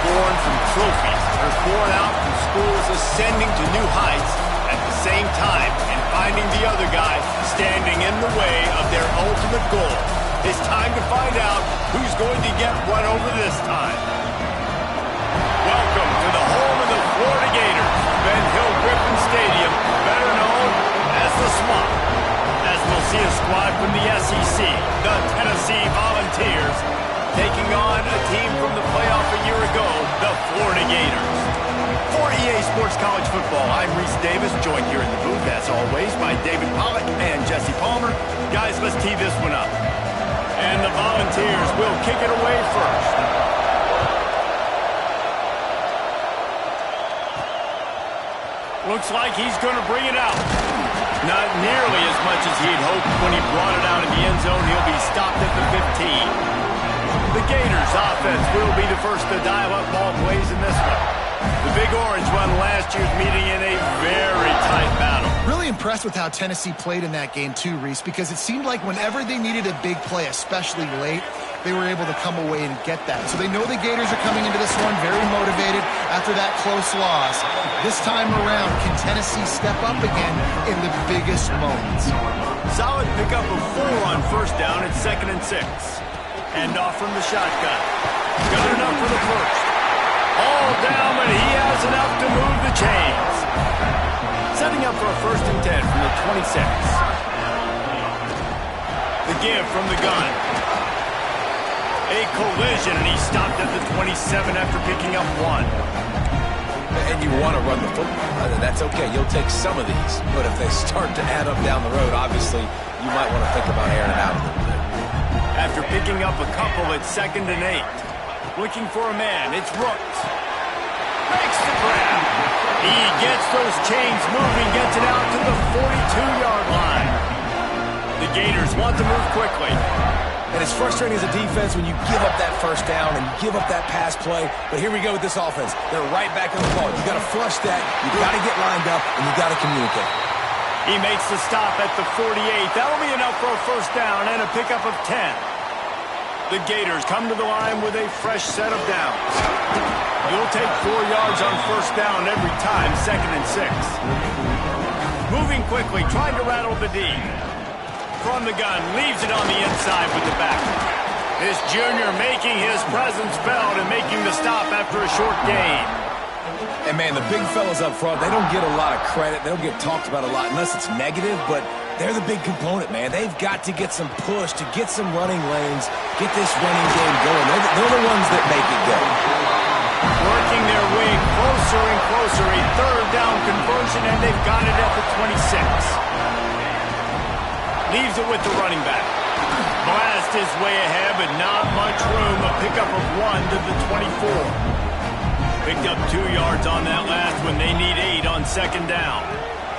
born from trophies that are born out from schools ascending to new heights at the same time and finding the other guy standing in the way of their ultimate goal. It's time to find out who's going to get one over this time. Welcome to the home of the Florida Gators, Ben Hill Griffin Stadium, better known as the Swamp. As we'll see a squad from the SEC, the Tennessee Volunteers, taking on a team from the playoff a year ago, the Florida Gators. For EA Sports College Football, I'm Reese Davis, joined here in the booth, as always, by David Pollack and Jesse Palmer. Guys, let's tee this one up. And the Volunteers will kick it away first. Looks like he's going to bring it out. Not nearly as much as he'd hoped when he brought it out in the end zone. He'll be stopped at the 15. The Gators offense will be the first to dial up ball plays in this one. The Big Orange won last year's meeting in a very tight battle. Really impressed with how Tennessee played in that game too, Reese, because it seemed like whenever they needed a big play, especially late, they were able to come away and get that. So they know the Gators are coming into this one very motivated after that close loss. This time around, can Tennessee step up again in the biggest moments? Solid pickup of 4 on first down at 2nd and 6. Hand off from the shotgun. Got enough for the first. All down, but he has enough to move the chains. Setting up for a 1st and 10 from the 26. The give from the gun. A collision, and he stopped at the 27 after picking up 1. And you want to run the football. That's okay. You'll take some of these. But if they start to add up down the road, obviously, you might want to think about airing it out a little bit. After picking up a couple at 2nd and 8. Looking for a man. It's Rooks. Makes the grab. He gets those chains moving, gets it out to the 42-yard line. The Gators want to move quickly. And it's frustrating as a defense when you give up that first down and you give up that pass play. But here we go with this offense. They're right back on the ball. You got to flush that. You got to get lined up, and you got to communicate. He makes the stop at the 48. That'll be enough for a 1st down and a pickup of 10. The Gators come to the line with a fresh set of downs. You'll take 4 yards on 1st down every time, 2nd and 6. Moving quickly, trying to rattle the D. From the gun, leaves it on the inside with the back. This junior making his presence felt and making the stop after a short gain. And, man, the big fellas up front, they don't get a lot of credit. They don't get talked about a lot unless it's negative, but they're the big component, man. They've got to get some push, to get some running lanes, get this running game going. They're the ones that make it go. Working their way closer and closer, a 3rd down conversion, and they've got it at the 26. Leaves it with the running back. Blast his way ahead, but not much room. A pickup of 1 to the 24. Picked up 2 yards on that last one. They need 8 on 2nd down.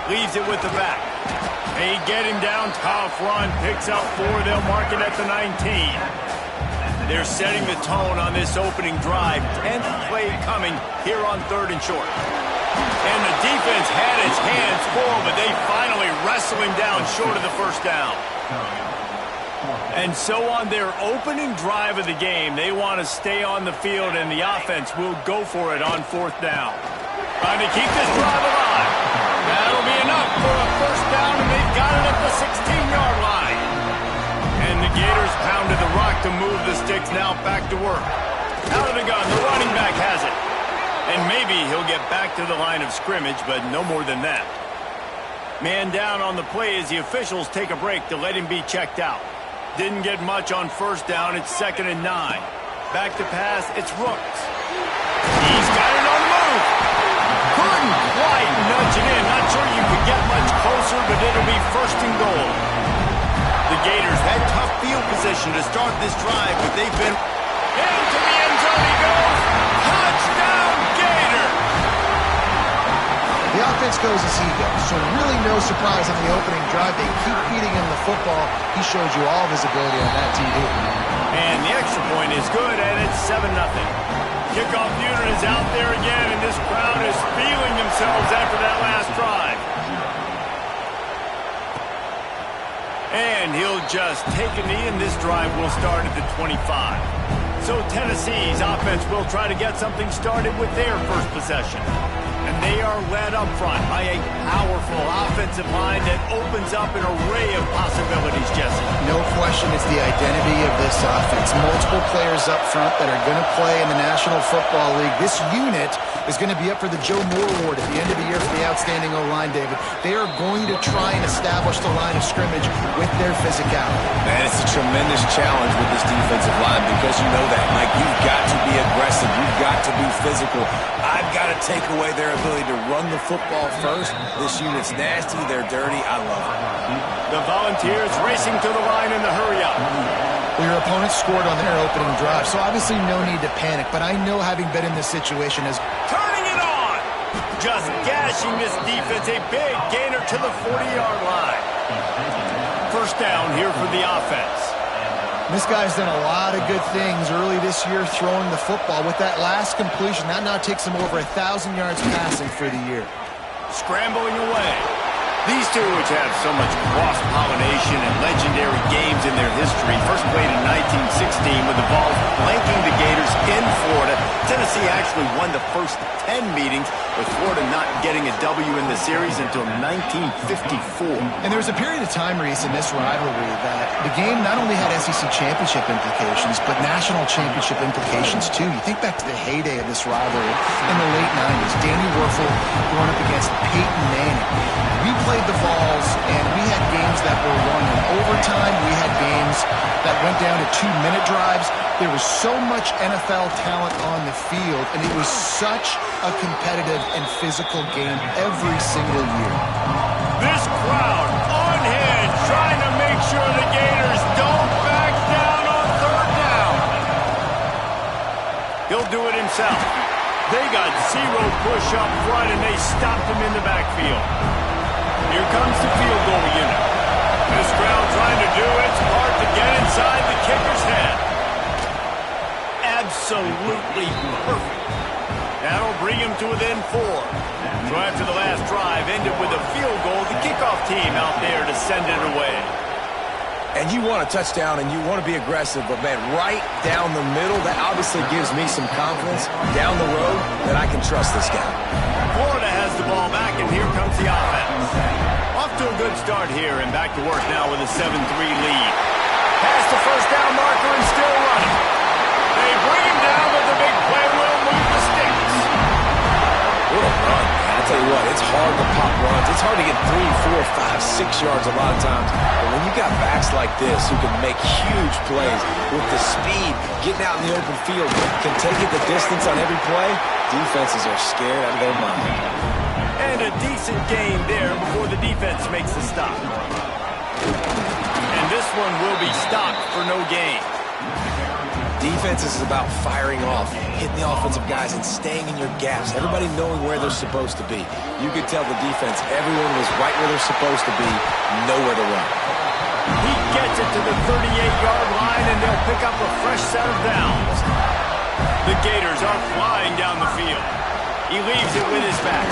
Leaves it with the back. They get him down, tough run, picks up 4. They'll mark it at the 19. They're setting the tone on this opening drive. 10th play coming here on 3rd and short. And the defense had its hands full, but they finally wrestle him down short of the 1st down. And so on their opening drive of the game, they want to stay on the field, and the offense will go for it on 4th down. Trying to keep this drive alive. That'll be enough for a 1st down, and they've got it at the 16-yard line. And the Gators pounded the rock to move the sticks, now back to work. Out of the gun, the running back has it. And maybe he'll get back to the line of scrimmage, but no more than that. Man down on the play as the officials take a break to let him be checked out. Didn't get much on 1st down. It's 2nd and 9. Back to pass. It's Rooks. He's got it on the move. Couldn't quite nudge it in. Not sure you could get much closer, but it'll be 1st and goal. The Gators had tough field position to start this drive, but they've been into the end zone. He goes. Touchdown, Gator. The offense goes as he goes, so really no surprise on the opening drive. They keep feeding him the football. He showed you all of his ability on that TD. And the extra point is good, and it's 7-0. Kickoff unit is out there again, and this crowd is feeling themselves after that last drive. And he'll just take a knee, and this drive will start at the 25. So Tennessee's offense will try to get something started with their first possession. And they are led up front by a powerful offensive line that opens up an array of possibilities, Jesse. No question it's the identity of this offense. Multiple players up front that are going to play in the National Football League. This unit is going to be up for the Joe Moore Award at the end of the year for the outstanding O-line, David. They are going to try and establish the line of scrimmage with their physicality. Man, it's a tremendous challenge with this defensive line because you know that. Like, you've got to be aggressive. You've got to be physical. I've got to take away their ability to run the football first. This unit's nasty. They're dirty. I love it. The Volunteers racing to the line in the hurry-up. Well, your opponent scored on their opening drive, so obviously no need to panic. But I know, having been in this situation, as turning it on, just gashing this defense, a big gainer to the 40-yard line. First down here for the offense. This guy's done a lot of good things early this year throwing the football. With that last completion, that now takes him over 1,000 yards passing for the year. Scrambling away. These two, which have so much cross-pollination and legendary games in their history, first played in 1916 with the Vols flanking the Gators in Florida. Tennessee actually won the first 10 meetings, with Florida not getting a W in the series until 1954. And there was a period of time, Reese, in this rivalry that the game not only had SEC championship implications, but national championship implications too. You think back to the heyday of this rivalry in the late 90s. Danny Werfel going up against Peyton Manning. We played the Vols, and we had games that were won in overtime. We had games that went down to 2-minute drives. There was so much NFL talent on the field, and it was such a competitive and physical game every single year. This crowd on hand, trying to make sure the Gators don't back down on third down. He'll do it himself. They got zero push up front, and they stopped him in the backfield. Here comes the field goal unit. This crowd trying to do its part to get inside the kicker's head. Absolutely perfect. That'll bring him to within 4. So after the last drive ended with a field goal, the kickoff team out there to send it away. And you want a touchdown and you want to be aggressive, but man, right down the middle, that obviously gives me some confidence down the road that I can trust this guy. Florida has the ball back, and here comes the offense. Off to a good start here, and back to work now with a 7-3 lead. Past the first down marker and still running. They bring him down, but the big play will move the sticks. What a run, man. I tell you what, it's hard to pop runs. It's hard to get 3, 4, 5, 6 yards a lot of times. But when you got backs like this who can make huge plays with the speed, getting out in the open field, can take it the distance on every play, defenses are scared out of their mind. And a decent gain there before the defense makes the stop. And this one will be stopped for no gain. Defense is about firing off, hitting the offensive guys and staying in your gaps. Everybody knowing where they're supposed to be. You could tell the defense, everyone was right where they're supposed to be, nowhere to run. He gets it to the 38-yard line, and they'll pick up a fresh set of downs. The Gators are flying down the field. He leaves it with his back.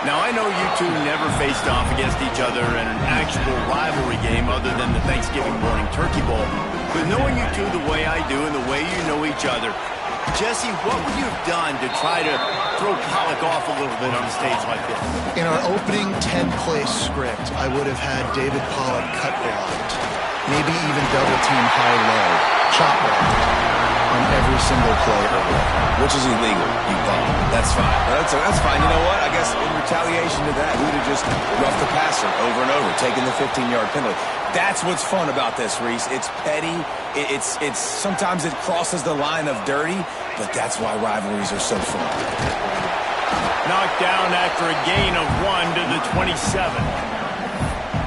Now, I know you two never faced off against each other in an actual rivalry game other than the Thanksgiving morning Turkey Bowl. But knowing you two the way I do and the way you know each other, Jesse, what would you have done to try to throw Pollock off a little bit on a stage like this? In our opening 10-play script, I would have had David Pollock cut blocked, maybe even double-team high-low, chop blocked on every single play early. Which is illegal, you bum. That's fine. That's fine. You know what? I guess in retaliation to that, we would have just roughed the passer over and over, taking the 15-yard penalty. That's what's fun about this, Reese. It's petty. It's sometimes it crosses the line of dirty, but that's why rivalries are so fun. Knocked down after a gain of 1 to the 27.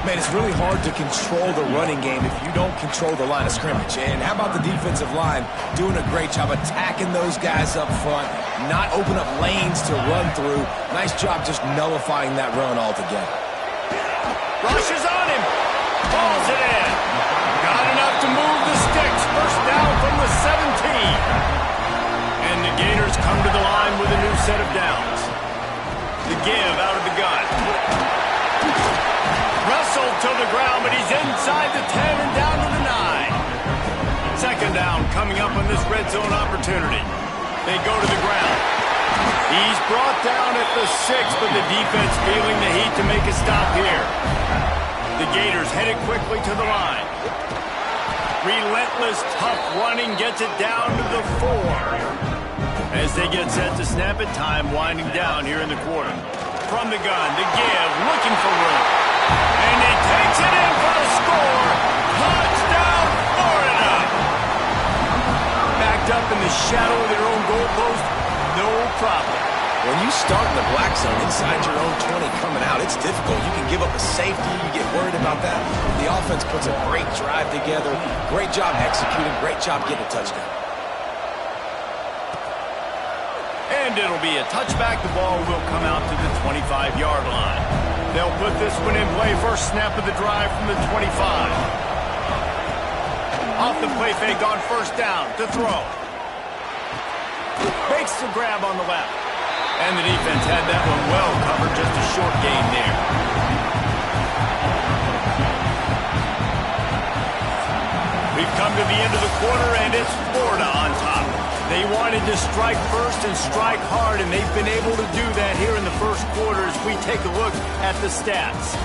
Man, it's really hard to control the running game if you don't control the line of scrimmage. And how about the defensive line doing a great job attacking those guys up front, not open up lanes to run through. Nice job just nullifying that run altogether. Rushes on him. Balls it in. Got enough to move the sticks. First down from the 17. And the Gators come to the line with a new set of downs. The give out of the gun. Wrestled to the ground, but he's inside the 10 and down to the 9. 2nd second down coming up on this red zone opportunity. They go to the ground. He's brought down at the 6, but the defense feeling the heat to make a stop here. The Gators headed quickly to the line. Relentless, tough running gets it down to the 4. As they get set to snap it, time winding down here in the quarter. From the gun, the give, looking for room. And he takes it in for a score. Touchdown, Florida! Backed up in the shadow of their own goalpost, no problem. When you start in the black zone inside your own 20 coming out, it's difficult. You can give up a safety. You get worried about that. The offense puts a great drive together. Great job executing. Great job getting a touchdown. And it'll be a touchback. The ball will come out to the 25-yard line. They'll put this one in play. First snap of the drive from the 25. Off the play fake on first down to throw. Makes the grab on the left. And the defense had that one well covered, just a short gain there. We've come to the end of the quarter, and it's Florida on top. They wanted to strike first and strike hard, and they've been able to do that here in the first quarter as we take a look at the stats.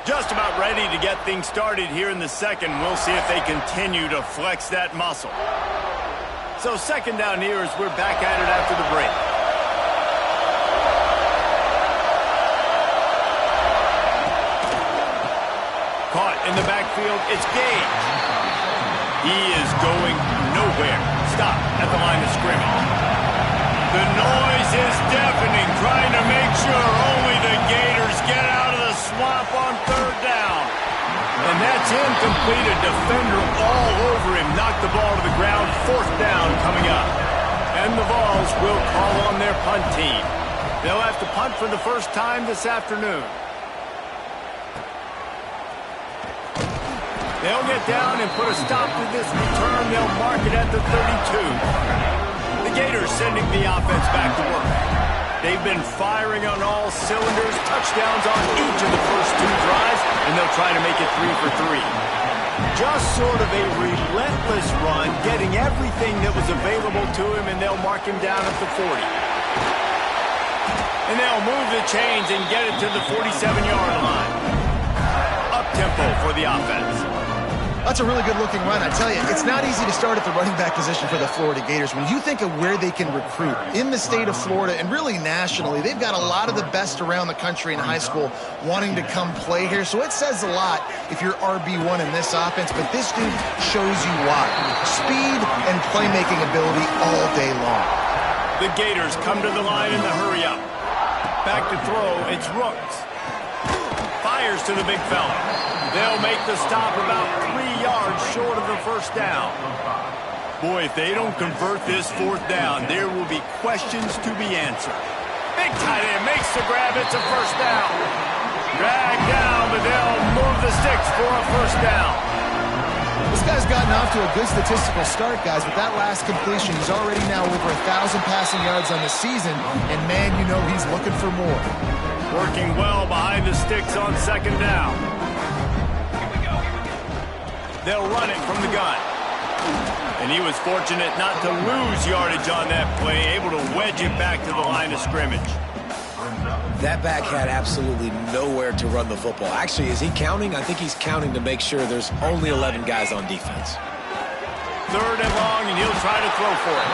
Just about ready to get things started here in the second. We'll see if they continue to flex that muscle. So second down here as we're back at it after the break. Caught in the backfield, it's Gage. He is going nowhere. Stop at the line of scrimmage. The noise is deafening, trying to make sure only the Gators get out of the swamp on third down. And that's incomplete. A defender all over him. Knocked the ball to the ground. Fourth down coming up. And the Vols will call on their punt team. They'll have to punt for the first time this afternoon. They'll get down and put a stop to this return. They'll mark it at the 32. The Gators sending the offense back to work. They've been firing on all cylinders, touchdowns on each of the first 2 drives, and they'll try to make it 3 for 3. Just sort of a relentless run, getting everything that was available to him, and they'll mark him down at the 40. And they'll move the chains and get it to the 47-yard line. Up-tempo for the offense. That's a really good-looking run. I tell you, it's not easy to start at the running back position for the Florida Gators. When you think of where they can recruit in the state of Florida and really nationally, they've got a lot of the best around the country in high school wanting to come play here. So it says a lot if you're RB1 in this offense, but this dude shows you why. Speed and playmaking ability all day long. The Gators come to the line in the hurry-up. Back to throw, it's Rooks. Fires to the big fella. They'll make the stop about 3 yards short of the first down. Boy, if they don't convert this fourth down, there will be questions to be answered. Big tight end makes the grab. It's a first down. Drag down, but they'll move the sticks for a first down. This guy's gotten off to a good statistical start, guys. With that last completion, he's already now over 1,000 passing yards on the season. And, man, you know he's looking for more. Working well behind the sticks on second down. They'll run it from the gun. And he was fortunate not to lose yardage on that play, able to wedge it back to the line of scrimmage. That back had absolutely nowhere to run the football. Actually, is he counting? I think he's counting to make sure there's only 11 guys on defense. Third and long, and he'll try to throw for it.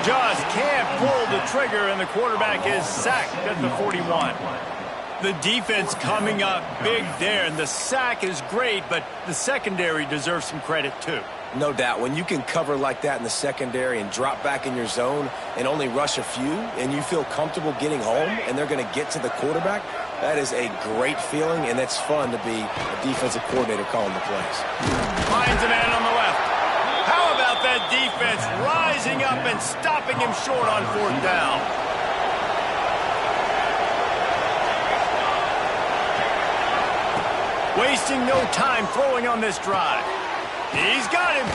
Just can't pull the trigger, and the quarterback is sacked at the 41. The defense coming up big there, and the sack is great, but the secondary deserves some credit too. No doubt. When you can cover like that in the secondary and drop back in your zone and only rush a few, and you feel comfortable getting home, and they're going to get to the quarterback, that is a great feeling, and it's fun to be a defensive coordinator calling the plays. Finds a man on the left. How about that defense rising up and stopping him short on fourth down? Wasting no time throwing on this drive. He's got him.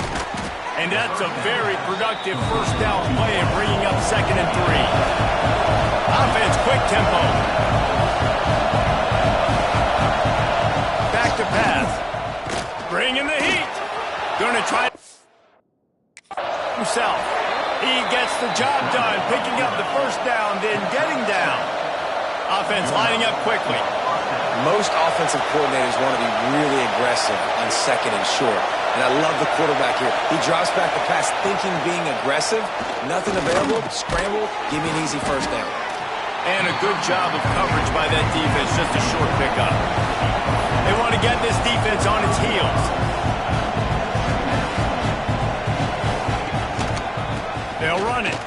And that's a very productive first down play and bringing up 2nd and 3. Offense, quick tempo. Back to pass. Bringing the heat. Going to try himself. He gets the job done, picking up the first down, then getting down. Offense lining up quickly. Most offensive coordinators want to be really aggressive on 2nd and short. And I love the quarterback here. He drops back the pass thinking being aggressive. Nothing available. Scramble. Give me an easy first down. And a good job of coverage by that defense. Just a short pickup. They want to get this defense on its heels. They'll run it.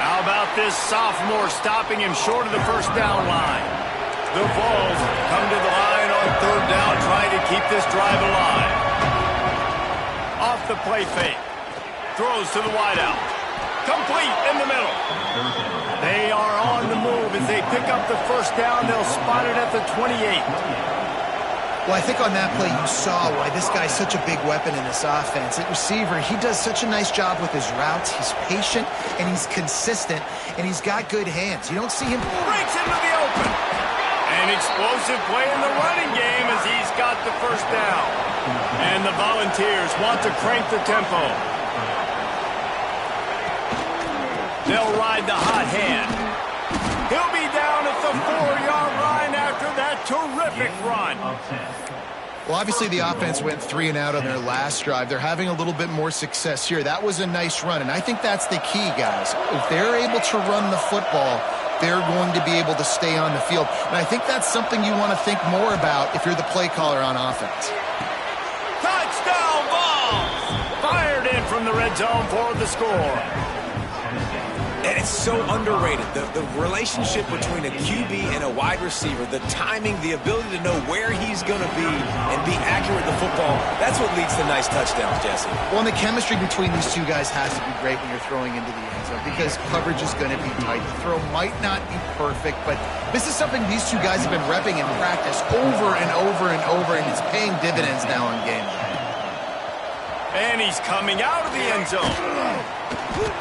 How about this sophomore stopping him short of the first down line? The Vols come to the line on 3rd down, trying to keep this drive alive. Off the play fake. Throws to the wideout. Complete in the middle. They are on the move as they pick up the first down. They'll spot it at the 28. Well, I think on that play you saw why this guy's such a big weapon in this offense. At receiver, he does such a nice job with his routes. He's patient, and he's consistent, and he's got good hands. You don't see him... Breaks into the open. An explosive play in the running game as he's got the first down. And the Volunteers want to crank the tempo. They'll ride the hot hand. He'll be down at the 4-yard line after that terrific run. Well, obviously the offense went 3 and out on their last drive. They're having a little bit more success here. That was a nice run, and I think that's the key, guys. If they're able to run the football, they're going to be able to stay on the field. And I think that's something you want to think more about if you're the play caller on offense. Touchdown ball! Fired in from the red zone for the score. And it's so underrated. The relationship between a QB and a wide receiver, the timing, the ability to know where he's going to be and be accurate with the football, that's what leads to nice touchdowns, Jesse. Well, and the chemistry between these two guys has to be great when you're throwing into the end zone because coverage is going to be tight. The throw might not be perfect, but this is something these two guys have been repping in practice over and over and over, and it's paying dividends now in game. And he's coming out of the end zone.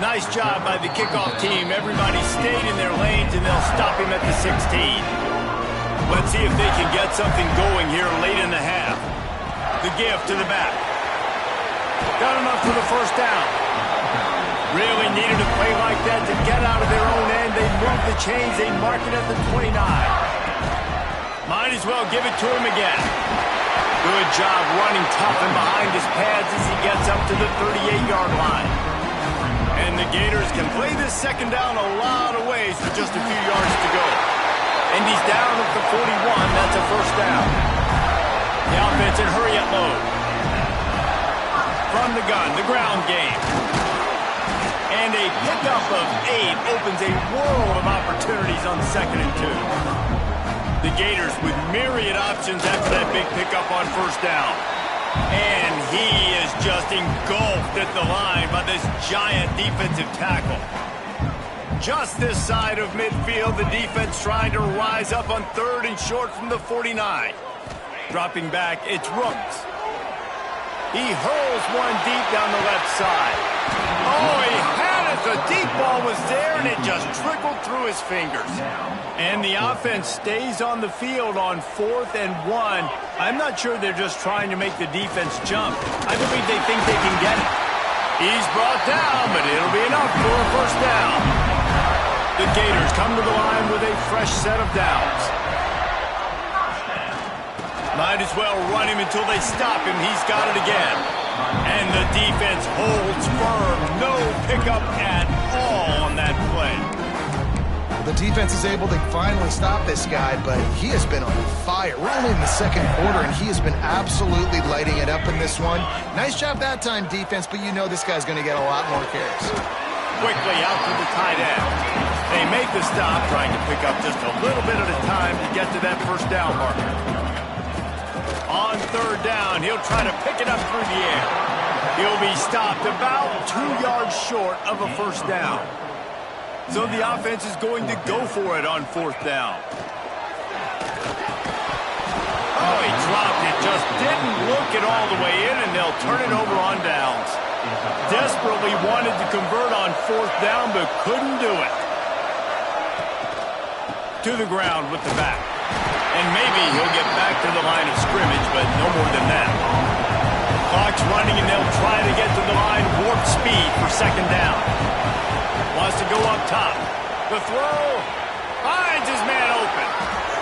Nice job by the kickoff team. Everybody stayed in their lanes, and they'll stop him at the 16. Let's see if they can get something going here late in the half. The give to the back. Got enough for the first down. Really needed a play like that to get out of their own end. They move the chains. They mark it at the 29. Might as well give it to him again. Good job running tough and behind his pads as he gets up to the 38-yard line. And the Gators can play this second down a lot of ways with just a few yards to go. And he's down at the 41. That's a first down. The offense in hurry-up mode. From the gun, the ground game. And a pickup of 8 opens a world of opportunities on 2nd and 2. The Gators with myriad options after that big pickup on first down. And he is just engulfed at the line by this giant defensive tackle. Just this side of midfield, the defense trying to rise up on 3rd and short from the 49. Dropping back, it's Rooks. He hurls one deep down the left side. Oh, he had it. The deep ball was there, and it just trickled through his fingers. And the offense stays on the field on 4th and 1. I'm not sure they're just trying to make the defense jump. I believe they think they can get it. He's brought down, but it'll be enough for a first down. The Gators come to the line with a fresh set of downs. Might as well run him until they stop him. He's got it again. And the defense holds firm. No pickup at all on that play. The defense is able to finally stop this guy, but he has been on fire. We're only in the 2nd quarter, and he has been absolutely lighting it up in this one. Nice job that time, defense, but you know this guy's going to get a lot more carries. Quickly out to the tight end. They make the stop, trying to pick up just a little bit at a time to get to that first down marker. On 3rd down, he'll try to pick it up through the air. He'll be stopped about 2 yards short of a first down. So the offense is going to go for it on 4th down. Oh, he dropped it just didn't look it all the way in, and they'll turn it over on downs. Desperately wanted to convert on 4th down, but couldn't do it. To the ground with the back. And maybe he'll get back to the line of scrimmage, but no more than that. Clock's running, and they'll try to get to the line warp speed for 2nd down. Wants to go up top. The throw. Finds his man open.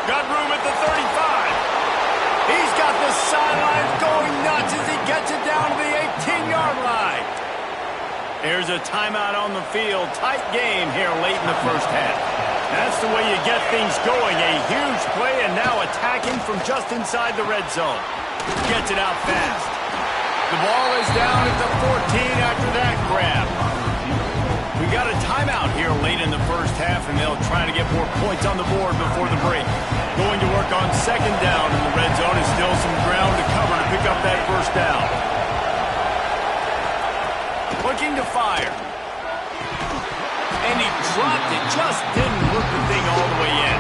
Got room at the 35. He's got the sidelines going nuts as he gets it down to the 18-yard line. Here's a timeout on the field. Tight game here late in the first half. That's the way you get things going. A huge play, and now attacking from just inside the red zone. Gets it out fast. The ball is down at the 14 after that grab. We got a timeout here late in the first half, and they'll try to get more points on the board before the break. Going to work on 2nd down in the red zone, and still some ground to cover to pick up that 1st down. Looking to fire. And he dropped it. Just didn't look the thing all the way in.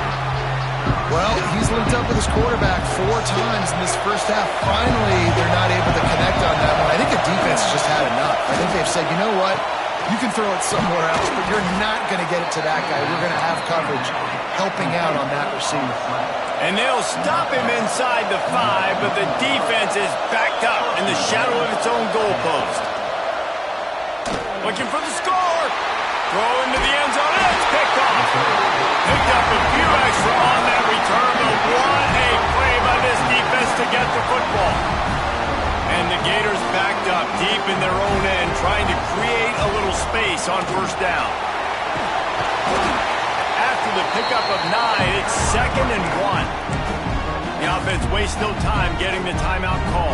Well, he's linked up with his quarterback 4 times in this first half. Finally, they're not able to connect on that one. I think the defense just had enough. I think they've said, you know what? You can throw it somewhere else, but you're not going to get it to that guy. We're going to have coverage helping out on that receiver. And they'll stop him inside the 5, but the defense is backed up in the shadow of its own goalpost. Looking for the score. Throw into the end zone. It's picked off. Picked up a few extra on that return, but what a play by this defense to get the football. And the Gators backed up deep in their own end, trying to create a little space on 1st down. After the pickup of 9, it's 2nd and 1. The offense wastes no time getting the timeout call.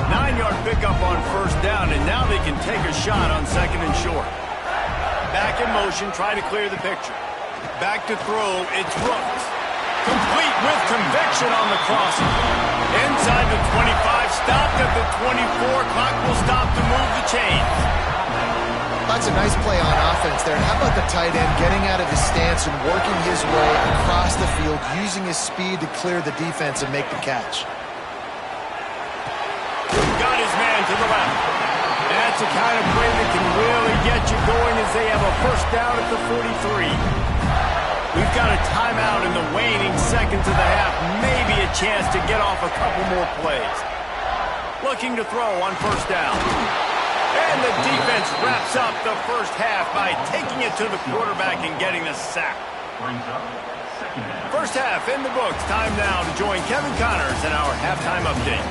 9-yard pickup on 1st down, and now they can take a shot on 2nd and short. Back in motion, try to clear the picture. Back to throw, it's Rooks. Complete with conviction on the crossing. Inside the 25, stopped at the 24. Clock will stop to move the chains. That's a nice play on offense there. And how about the tight end getting out of his stance and working his way across the field, using his speed to clear the defense and make the catch. Got his man to the left. That's the kind of play that can really get you going as they have a 1st down at the 43. We've got a timeout in the waning seconds of the half. Maybe a chance to get off a couple more plays. Looking to throw on 1st down. And the defense wraps up the first half by taking it to the quarterback and getting the sack. First half in the books. Time now to join Kevin Connors in our halftime update.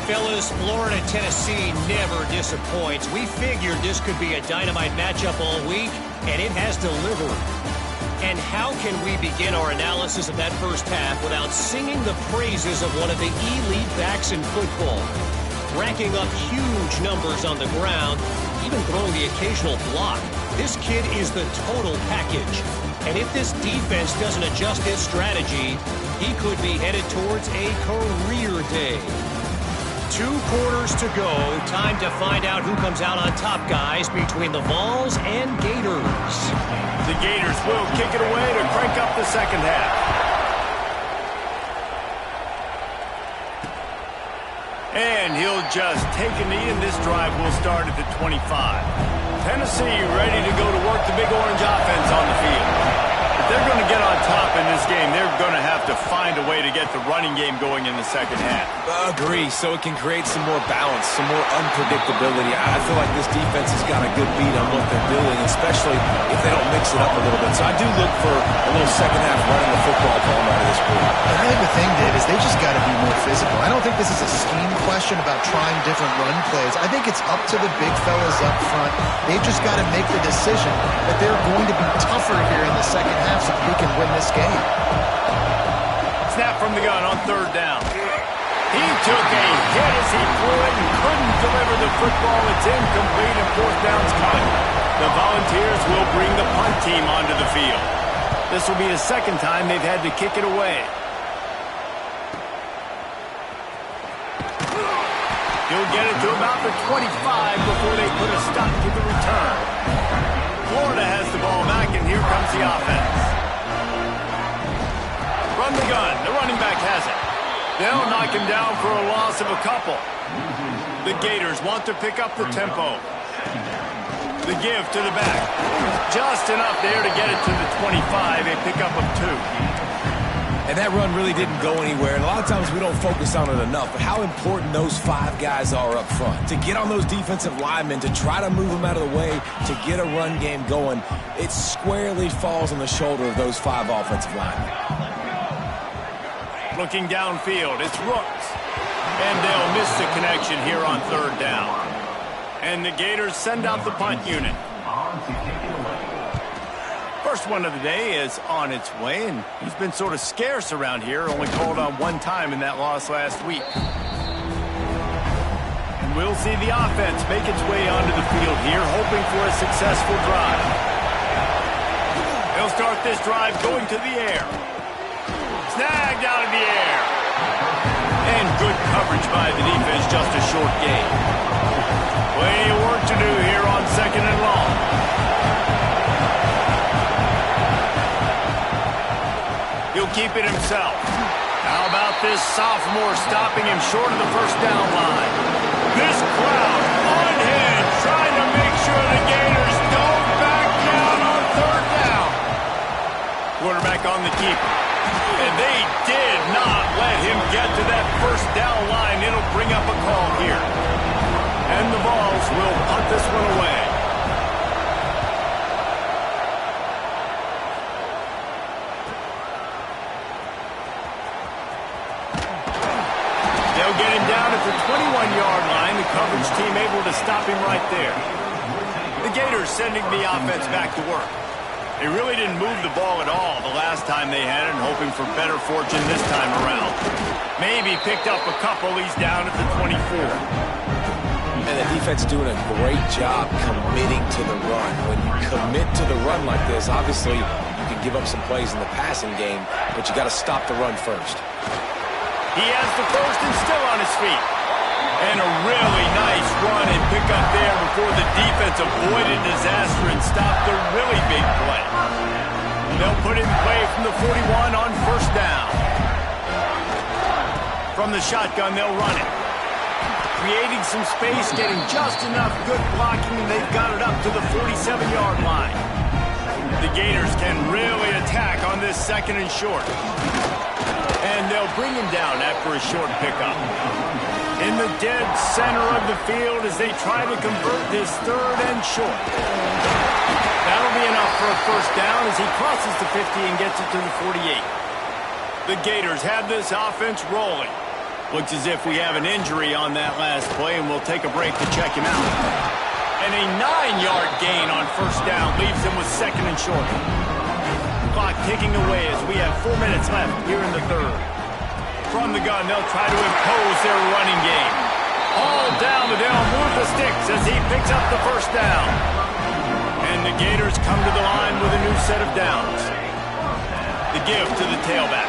Fellas, Florida, Tennessee never disappoints. We figured this could be a dynamite matchup all week, and it has delivered. And how can we begin our analysis of that first half without singing the praises of one of the elite backs in football? Racking up huge numbers on the ground, even throwing the occasional block. This kid is the total package. And if this defense doesn't adjust its strategy, he could be headed towards a career day. 2 quarters to go. Time to find out who comes out on top, guys, between the Vols and Gators. The Gators will kick it away to crank up the second half. And he'll just take a knee, and this drive will start at the 25. Tennessee ready to go to work the Big Orange offense on the field. If they're going to get on top in this game, they're going to have to find a way to get the running game going in the second half. Agree, so it can create some more balance, some more unpredictability. I feel like this defense has got a good beat on what they're doing, especially if they don't mix it up a little bit. So I do look for a little second half running the football ball out of this group. I think the thing, Dave, is they just got to be more physical. I don't think this is a scheme question about trying different run plays. I think it's up to the big fellas up front. They've just got to make the decision that they're going to be tougher here in the second half so that we can win this game. Snap from the gun on 3rd down. He took a hit as he threw it and couldn't deliver the football. It's incomplete and 4th down's coming. The Volunteers will bring the punt team onto the field. This will be the 2nd time they've had to kick it away. He'll get it to about the 25 before they put a stop to the return. Florida has the ball back, and here comes the offense. From the gun, the running back has it. They'll knock him down for a loss of a couple. The Gators want to pick up the tempo. The give to the back. Just enough there to get it to the 25, a pickup of 2. And that run really didn't go anywhere. And a lot of times we don't focus on it enough. But how important those 5 guys are up front. To get on those defensive linemen, to try to move them out of the way, to get a run game going, it squarely falls on the shoulder of those 5 offensive linemen. Looking downfield, it's Rooks. And they'll miss the connection here on 3rd down. And the Gators send out the punt unit. First one of the day is on its way, and he's been sort of scarce around here, only called on 1 time in that loss last week. And we'll see the offense make its way onto the field here, hoping for a successful drive. They'll start this drive going to the air. Snagged out of the air. And good coverage by the defense, just a short gain. Plenty of work to do here on 2nd and long. He'll keep it himself. How about this sophomore stopping him short of the 1st down line? This crowd on hand trying to make sure the Gators don't back down on 3rd down. Quarterback on the keeper. And they did not let him get to that 1st down line. It'll bring up a call here. And the Vols will punt this one away. They'll get him down at the 21-yard line. The coverage team able to stop him right there. The Gators sending the offense back to work. They really didn't move the ball at all the last time they had it, and hoping for better fortune this time around. Maybe picked up a couple. He's down at the 24. And the defense doing a great job committing to the run. When you commit to the run like this, obviously you can give up some plays in the passing game, but you got to stop the run first. He has the 1st and still on his feet. And a really nice run and pick up there before the defense avoided disaster and stopped a really big play. They'll put in play from the 41 on 1st down. From the shotgun, they'll run it. Creating some space, getting just enough good blocking, and they've got it up to the 47-yard line. The Gators can really attack on this 2nd and short. And they'll bring him down after a short pickup. In the dead center of the field as they try to convert this 3rd and short. That'll be enough for a 1st down as he crosses the 50 and gets it to the 48. The Gators have this offense rolling. Looks as if we have an injury on that last play, and we'll take a break to check him out. And a 9-yard gain on 1st down leaves him with 2nd and short. Clock ticking away as we have 4 minutes left here in the 3rd. From the gun, they'll try to impose their running game. All down, but they'll move the sticks as he picks up the 1st down. And the Gators come to the line with a new set of downs. The give to the tailback.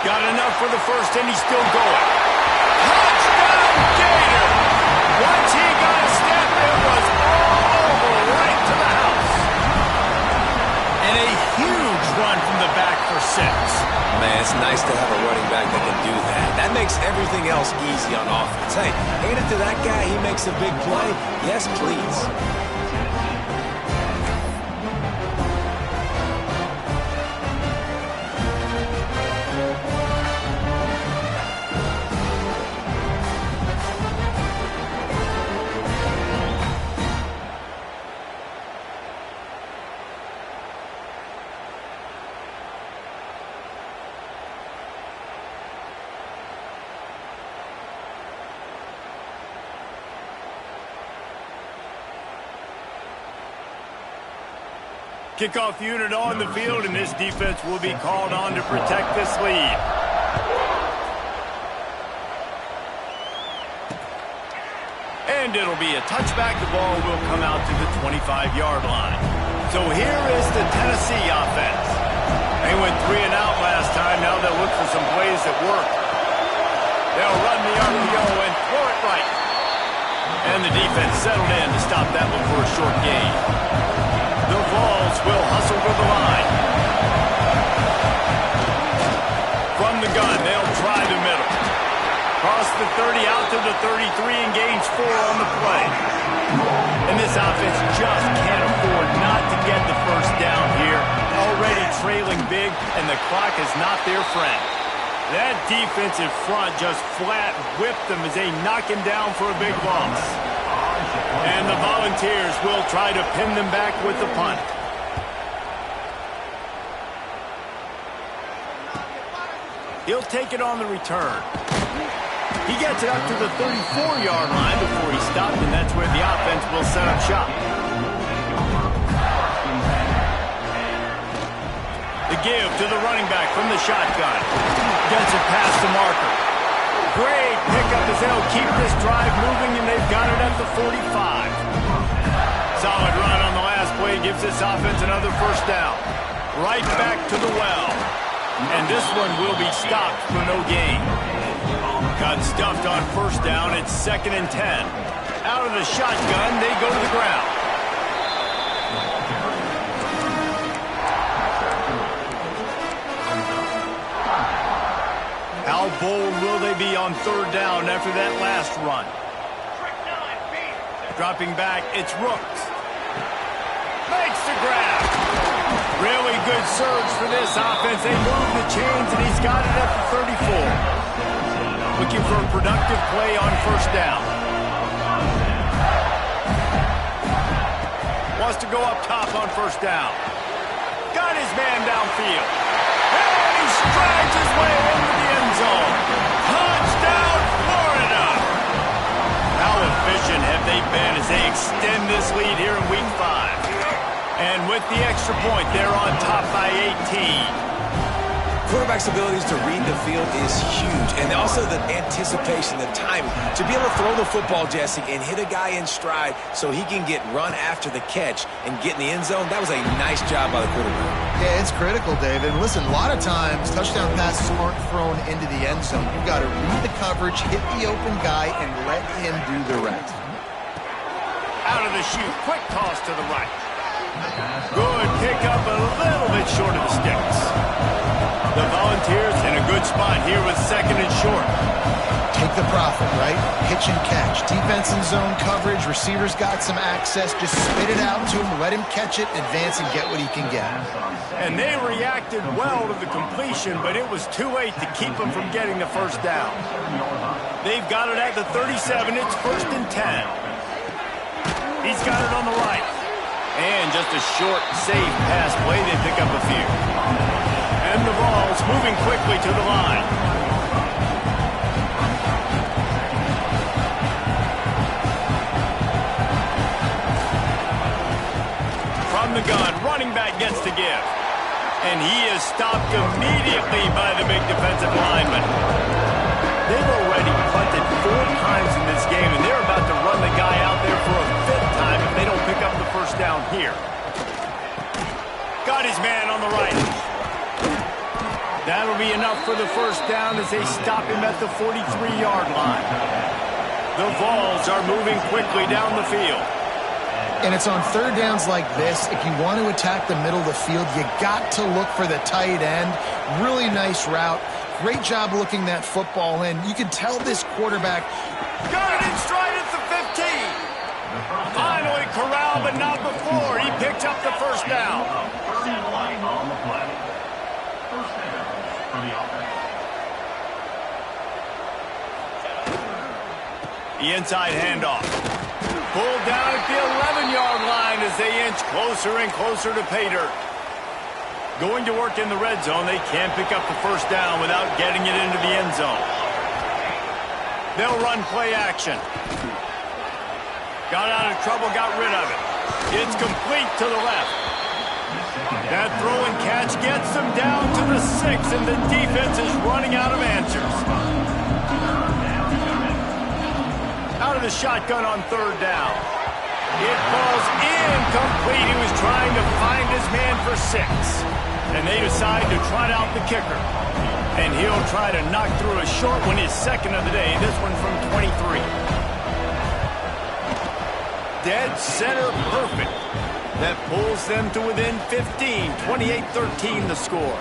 Got enough for the 1st, and he's still going. Touchdown, Gator! Once he got a step, it was all over, right to the house. And a huge run from the back for 6. Man, it's nice to have a running back that can do that. That makes everything else easy on offense. Hey, hand it to that guy, he makes a big play. Yes, please. Kickoff unit on the field, and this defense will be called on to protect this lead. And it'll be a touchback. The ball will come out to the 25-yard line. So here is the Tennessee offense. They went 3 and out last time. Now they'll look for some plays that work. They'll run the RPO and throw it right. And the defense settled in to stop that one for a short gain. The Vols will hustle for the line. the 30 out to the 33 and gains 4 on the play. And this offense just can't afford not to get the first down here. Already trailing big, and the clock is not their friend. That defensive front just flat whipped them as they knock him down for a big loss. And the Volunteers will try to pin them back with the punt. He'll take it on the return. He gets it up to the 34-yard line before he stopped, and that's where the offense will set up shop. The give to the running back from the shotgun. Gets it past the marker. Great pickup as they'll keep this drive moving, and they've got it at the 45. Solid run on the last play gives this offense another first down. Right back to the well. And this one will be stopped for no gain. Got stuffed on first down. It's 2nd and 10. Out of the shotgun, they go to the ground. How bold will they be on 3rd down after that last run? Dropping back, it's Rooks. Makes the grab. Really good surge for this offense. They move the chains, and he's got it at the 34. Looking for a productive play on first down. Wants to go up top on first down. Got his man downfield. And he strides his way into the end zone. Touchdown, Florida! How efficient have they been as they extend this lead here in Week 5? And with the extra point, they're on top by 18. Quarterback's abilities to read the field is huge, and also the anticipation, the timing. To be able to throw the football, Jesse, and hit a guy in stride so he can get run after the catch and get in the end zone, that was a nice job by the quarterback. Yeah, it's critical, David. Listen, a lot of times, touchdown passes aren't thrown into the end zone. You've got to read the coverage, hit the open guy, and let him do the rest. Out of the chute, quick toss to the right. Good pickup, a little bit short of the sticks. The Volunteers in a good spot here with 2nd and short. Take the profit, right? Pitch and catch. Defense and zone coverage. Receivers got some access. Just spit it out to him, let him catch it, advance, and get what he can get. And they reacted well to the completion, but it was too late to keep them from getting the first down. They've got it at the 37. It's 1st and 10. He's got it on the right. And just a short, safe pass play. They pick up a few. And the ball's moving quickly to the line. From the gun, running back gets to give. And he is stopped immediately by the big defensive lineman. They've already punted 4 times in this game, and they're about to run the guy out there for a 5th time if they don't pick up the first down here. Got his man on the right. That'll be enough for the first down as they stop him at the 43-yard line. The Vols are moving quickly down the field. And it's on 3rd downs like this. If you want to attack the middle of the field, you got to look for the tight end. Really nice route. Great job looking that football in. You can tell this quarterback. Got it in stride at the 15. Finally corralled, but not before. He picked up the first down. The inside handoff. Pulled down at the 11-yard line as they inch closer and closer to pay dirt. Going to work in the red zone, they can't pick up the first down without getting it into the end zone. They'll run play action. Got out of trouble, got rid of it. It's complete to the left. That throw and catch gets them down to the 6, and the defense is running out of answers. Out of the shotgun on 3rd down. It falls incomplete. He was trying to find his man for 6. And they decide to trot out the kicker. And he'll try to knock through a short one, his 2nd of the day. This one from 23. Dead center perfect. That pulls them to within 15. 28-13 the score.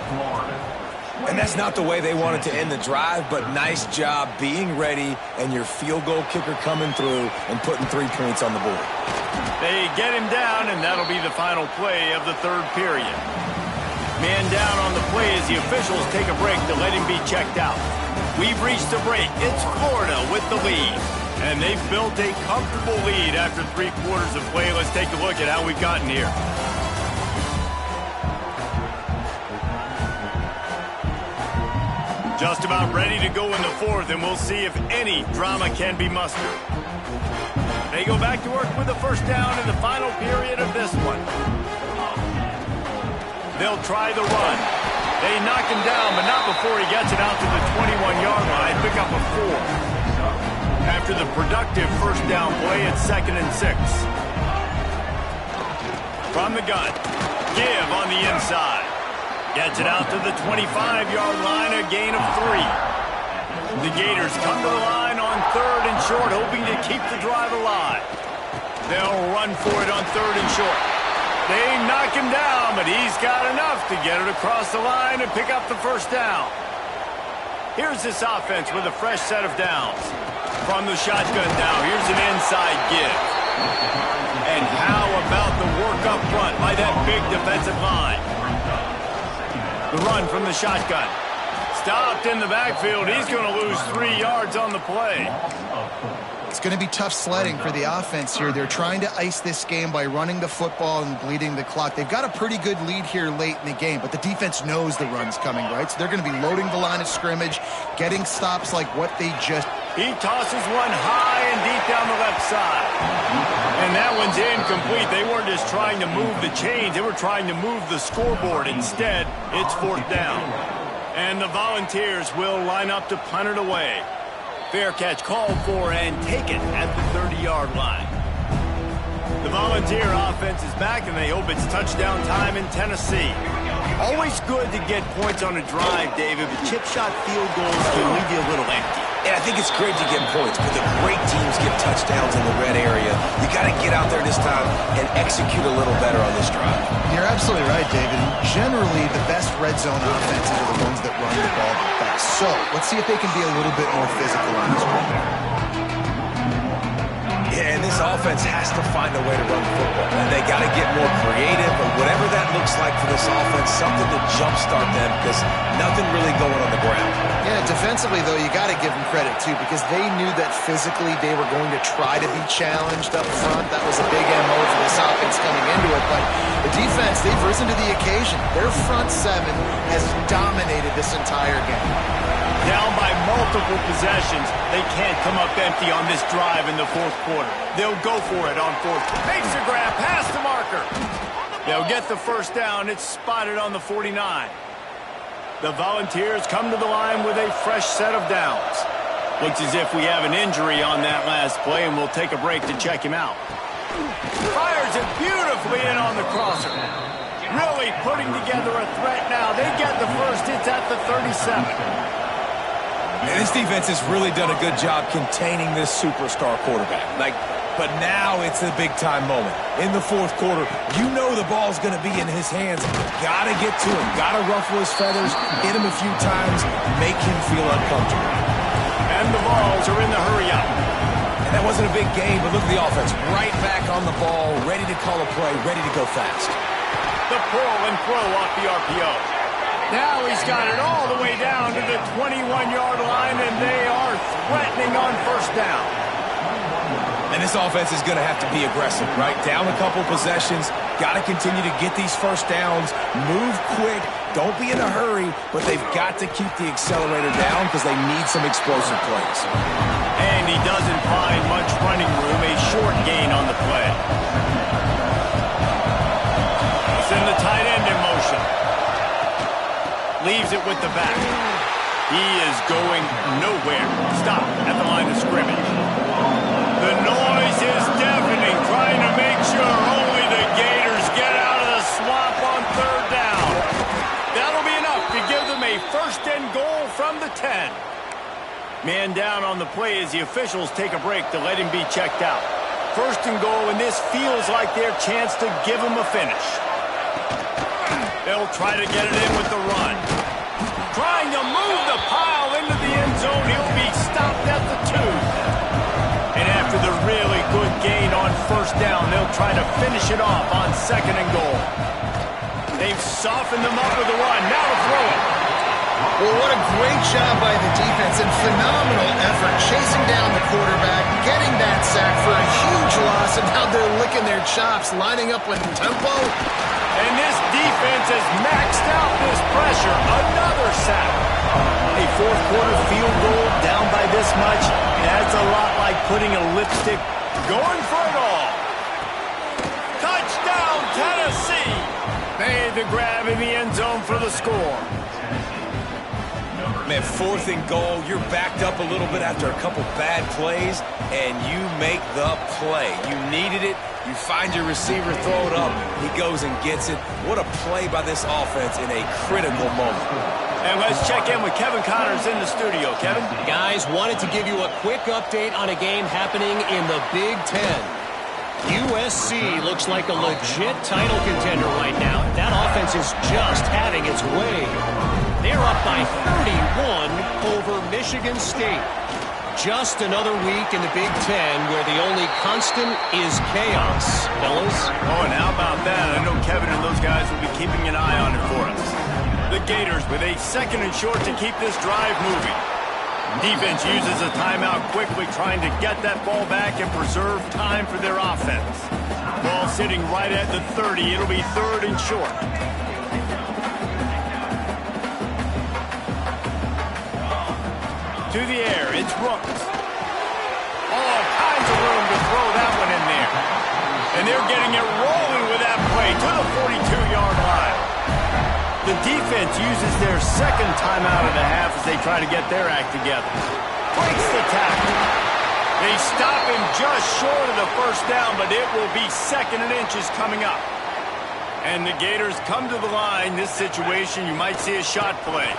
And that's not the way they wanted to end the drive, but nice job being ready and your field goal kicker coming through and putting 3 points on the board. They get him down, and that'll be the final play of the third period. Man down on the play as the officials take a break to let him be checked out. We've reached a break. It's Florida with the lead. And they've built a comfortable lead after 3 quarters of play. Let's take a look at how we've gotten here. Just about ready to go in the fourth, and we'll see if any drama can be mustered. They go back to work with the first down in the final period of this one. They'll try the run. They knock him down, but not before he gets it out to the 21-yard line. Pick up a 4. After the productive first down play, it's 2nd and 6. From the gun, give on the inside. Gets it out to the 25-yard line, a gain of 3. The Gators come to the line on 3rd and short, hoping to keep the drive alive. They'll run for it on 3rd and short. They knock him down, but he's got enough to get it across the line and pick up the first down. Here's this offense with a fresh set of downs. From the shotgun now, here's an inside give. And how about the work up front by that big defensive line? The run from the shotgun. Stopped in the backfield. He's going to lose 3 yards on the play. It's going to be tough sledding for the offense here. They're trying to ice this game by running the football and bleeding the clock. They've got a pretty good lead here late in the game, but the defense knows the run's coming, right? So they're going to be loading the line of scrimmage, getting stops like what they just... He tosses one high and deep down the left side. And that one's incomplete. They weren't just trying to move the chains. They were trying to move the scoreboard. Instead, it's 4th down. And the Volunteers will line up to punt it away. Fair catch called for and taken at the 30-yard line. The Volunteer offense is back, and they hope it's touchdown time in Tennessee. Always good to get points on a drive, David, but chip shot field goals can leave you a little empty. And I think it's great to get points, but the great teams get touchdowns in the red area. You got to get out there this time and execute a little better on this drive. You're absolutely right, David. Generally, the best red zone offenses are the ones that run the ball the best. So let's see if they can be a little bit more physical on this one. Yeah, and this offense has to find a way to run the football. And they got to get more creative, or whatever that looks like for this offense, something to jumpstart them, because nothing really going on the ground. Yeah, defensively, though, you got to give them credit, too, because they knew that physically they were going to try to be challenged up front. That was a big MO for this offense coming into it. But the defense, they've risen to the occasion. Their front seven has dominated this entire game. Down by multiple possessions, they can't come up empty on this drive in the 4th quarter. They'll go for it on 4th. Makes the grab, past the marker. They'll get the first down. It's spotted on the 49. The Volunteers come to the line with a fresh set of downs. Looks as if we have an injury on that last play, and we'll take a break to check him out. Fires it beautifully in on the crosser. Really putting together a threat now. They get the first. It's at the 37. And this defense has really done a good job containing this superstar quarterback. But now it's a big-time moment. In the 4th quarter, you know the ball's going to be in his hands. Got to get to him. Got to ruffle his feathers, hit him a few times, make him feel uncomfortable. And the balls are in the hurry-up. And that wasn't a big game, but look at the offense. Right back on the ball, ready to call a play, ready to go fast. The pull and throw off the RPO. Now he's got it all the way down to the 21-yard line, and they are threatening on first down. And this offense is going to have to be aggressive, right? Down a couple possessions, got to continue to get these first downs, move quick, don't be in a hurry, but they've got to keep the accelerator down because they need some explosive plays. And he doesn't find much running room, a short gain on the play. Send the tight end in motion. Leaves it with the back. He is going nowhere. Stop at the line of scrimmage. The noise is deafening, trying to make sure only the Gators get out of the swamp on 3rd down. That'll be enough to give them a 1st and goal from the 10. Man down on the play as the officials take a break to let him be checked out. 1st and goal, and this feels like their chance to give him a finish. They'll try to get it in with the run. Trying to move the pile into the end zone. He'll be stopped at the 2. And after the really good gain on first down, they'll try to finish it off on 2nd and goal. They've softened them up with the run. Now to throw it. Well, what a great job by the defense and phenomenal effort chasing down the quarterback, getting that sack for a huge loss, and now they're licking their chops, lining up with tempo. And this defense has maxed out this pressure. Another sack. A fourth-quarter field goal down by this much. That's a lot like putting a lipstick going for it all. Touchdown, Tennessee. Made the grab in the end zone for the score. Man, 4th and goal, you're backed up a little bit after a couple bad plays, and you make the play. You needed it. You find your receiver, throw it up. He goes and gets it. What a play by this offense in a critical moment. And let's check in with Kevin Connors in the studio. Kevin? Guys, wanted to give you a quick update on a game happening in the Big Ten. USC looks like a legit title contender right now. That offense is just having its way. They're up by 31 over Michigan State. Just another week in the Big Ten where the only constant is chaos, fellas. Oh, and how about that? I know Kevin and those guys will be keeping an eye on it for us. The Gators with a 2nd and short to keep this drive moving. Defense uses a timeout quickly, trying to get that ball back and preserve time for their offense. Ball sitting right at the 30. It'll be 3rd and short. To the air, it's Rooks. All kinds of room to throw that one in there. And they're getting it rolling with that play to the 42-yard line. The defense uses their 2nd timeout of the half as they try to get their act together. Breaks the tackle. They stop him just short of the first down, but it will be 2nd and inches coming up. And the Gators come to the line. This situation, you might see a shot play.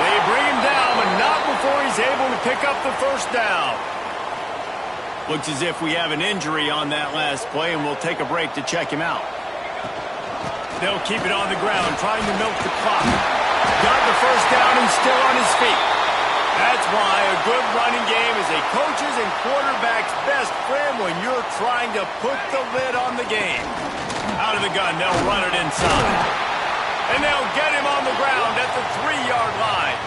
They bring him down, but not before he's able to pick up the first down. Looks as if we have an injury on that last play, and we'll take a break to check him out. They'll keep it on the ground, trying to milk the clock. Got the first down and still on his feet. That's why a good running game is a coach's and quarterback's best friend when you're trying to put the lid on the game. Out of the gun, they'll run it inside. And they'll get him on the ground at the 3-yard line.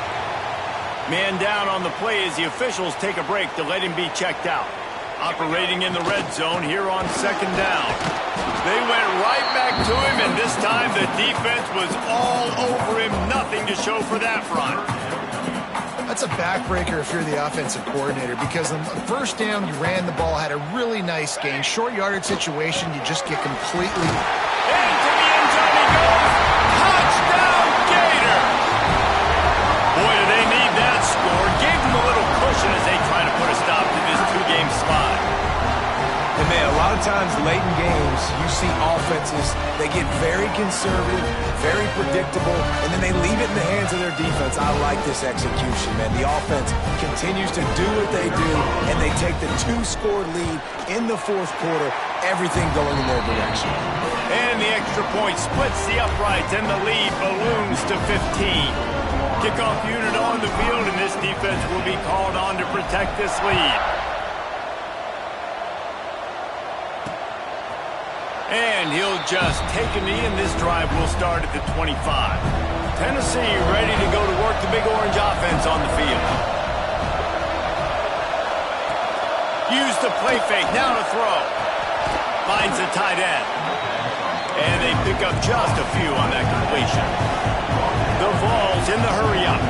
Man down on the play as the officials take a break to let him be checked out. Operating in the red zone here on 2nd down. They went right back to him, and this time the defense was all over him. Nothing to show for that front. That's a backbreaker if you're the offensive coordinator, because on the first down, you ran the ball, had a really nice gain. Short yardage situation, you just get completely... Into the end zone he goes. Touchdown, Gator! Boy, do they need that score. Gave them a little cushion as they try to put a stop to this 2-game slide. And man, a lot of times late in games, you see offenses, they get very conservative, very predictable, and then they leave it in the hands of their defense. I like this execution, man. The offense continues to do what they do, and they take the 2-score lead in the 4th quarter, everything going in their direction. And the extra point splits the uprights, and the lead balloons to 15. Kickoff unit on the field, and this defense will be called on to protect this lead. And he'll just take a knee, and this drive will start at the 25. Tennessee ready to go to work the Big Orange offense on the field. Use the play fake, now to throw. Finds the tight end. And they pick up just a few on that completion. The Vols in the hurry-up.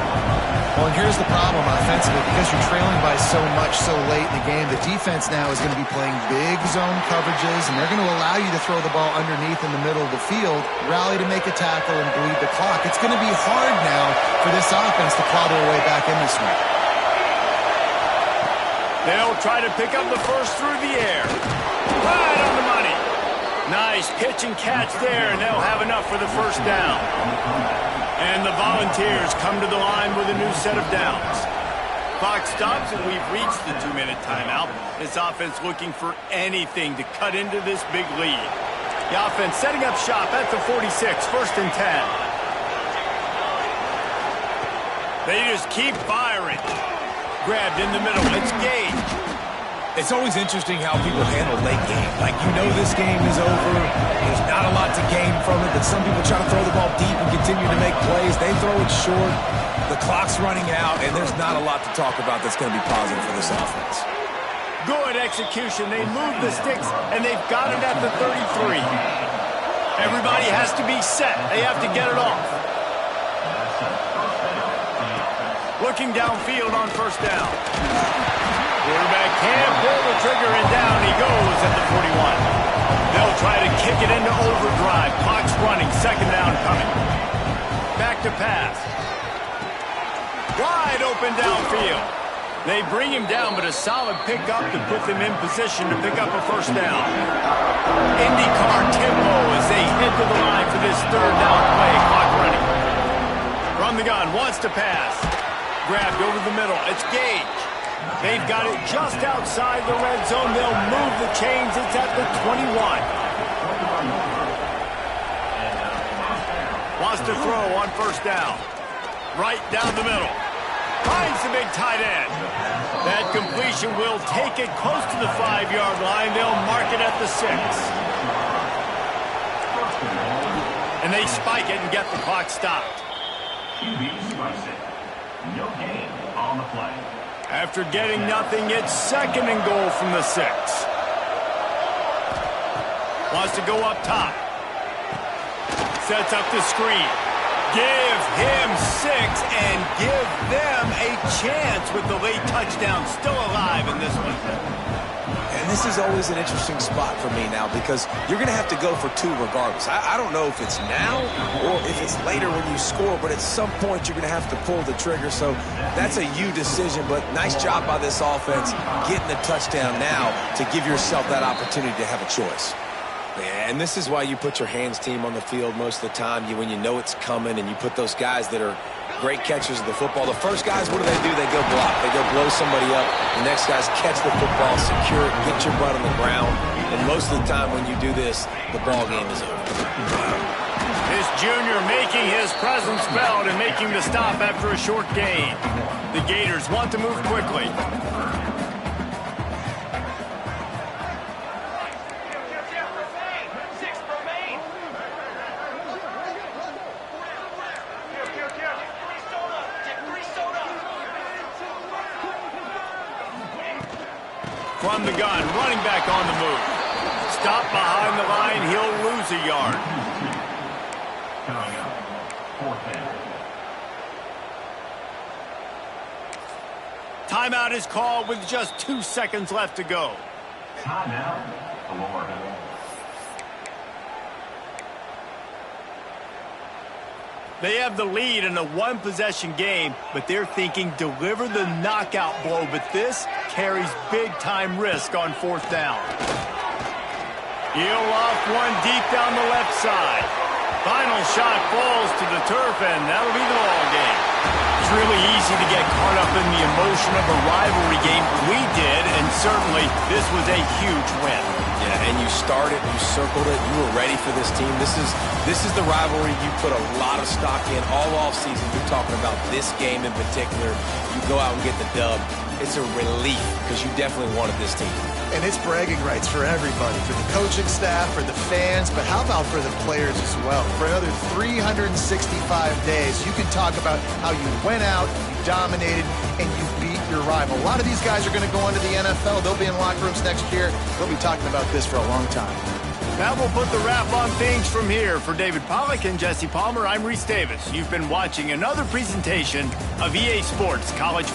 Well, and here's the problem offensively. Because you're trailing by so much so late in the game, the defense now is going to be playing big zone coverages, and they're going to allow you to throw the ball underneath in the middle of the field, rally to make a tackle, and bleed the clock. It's going to be hard now for this offense to claw their way back in this one. They'll try to pick up the first through the air. Right on the money. Nice pitch and catch there, and they'll have enough for the first down. And the Volunteers come to the line with a new set of downs. Clock stops, and we've reached the 2-minute timeout. This offense looking for anything to cut into this big lead. The offense setting up shop at the 46, 1st and 10. They just keep firing. Grabbed in the middle. It's Gage. It's always interesting how people handle late game. Like, you know this game is over. There's not a lot to gain from it, but some people try to throw the ball deep and continue to make plays. They throw it short. The clock's running out, and there's not a lot to talk about that's going to be positive for this offense. Good execution. They move the sticks, and they've got it at the 33. Everybody has to be set. They have to get it off. Looking downfield on first down. Quarterback can't pull the trigger, and down he goes at the 41. They'll try to kick it into overdrive. Clock's running. Second down coming. Back to pass. Wide open downfield. They bring him down, but a solid pickup to put them in position to pick up a first down. IndyCar tempo as they head to the line for this third down play. Clock running. From the gun, wants to pass. Grabbed over the middle. It's Gage. They've got it just outside the red zone. They'll move the chains. It's at the 21. Wants to throw on first down. Right down the middle. Finds the big tight end. That completion will take it close to the 5-yard line. They'll mark it at the 6. And they spike it and get the clock stopped. QB strikes it. No gain on the play. After getting nothing, it's second and goal from the 6. Wants to go up top. Sets up the screen. Give him 6 and give them a chance with the late touchdown still alive in this one. And this is always an interesting spot for me now because you're going to have to go for 2 regardless. I don't know if it's now or if it's later when you score, but at some point you're going to have to pull the trigger. So that's a you decision, but nice job by this offense getting the touchdown now to give yourself that opportunity to have a choice. And this is why you put your hands team on the field most of the time when you know it's coming, and you put those guys that are great catchers of the football. The first guys, what do? They go block. They go blow somebody up. The next guys catch the football, secure it, get your butt on the ground. And most of the time when you do this, the ball game is over. This junior making his presence felt and making the stop after a short gain. The Gators want to move quickly. From the gun, running back on the move. Stop behind the line, he'll lose a yard. Timeout is called with just 2 seconds left to go. Timeout, Florida. They have the lead in a 1-possession game, but they're thinking deliver the knockout blow, but this carries big-time risk on fourth down. He'll off one deep down the left side. Final shot falls to the turf, and that'll be the ball game. It's really easy to get caught up in the emotion of a rivalry game. We did, and certainly this was a huge win. Yeah, and you started, you circled it, you were ready for this team. This is the rivalry you put a lot of stock in all offseason. You're talking about this game in particular. You go out and get the dub. It's a relief because you definitely wanted this team. And it's bragging rights for everybody, for the coaching staff, for the fans, but how about for the players as well? For another 365 days, you can talk about how you went out, you dominated, and you beat your rival. A lot of these guys are going to go into the NFL. They'll be in locker rooms next year. They'll be talking about this for a long time. That will put the wrap on things from here. For David Pollack and Jesse Palmer, I'm Reese Davis. You've been watching another presentation of EA Sports College.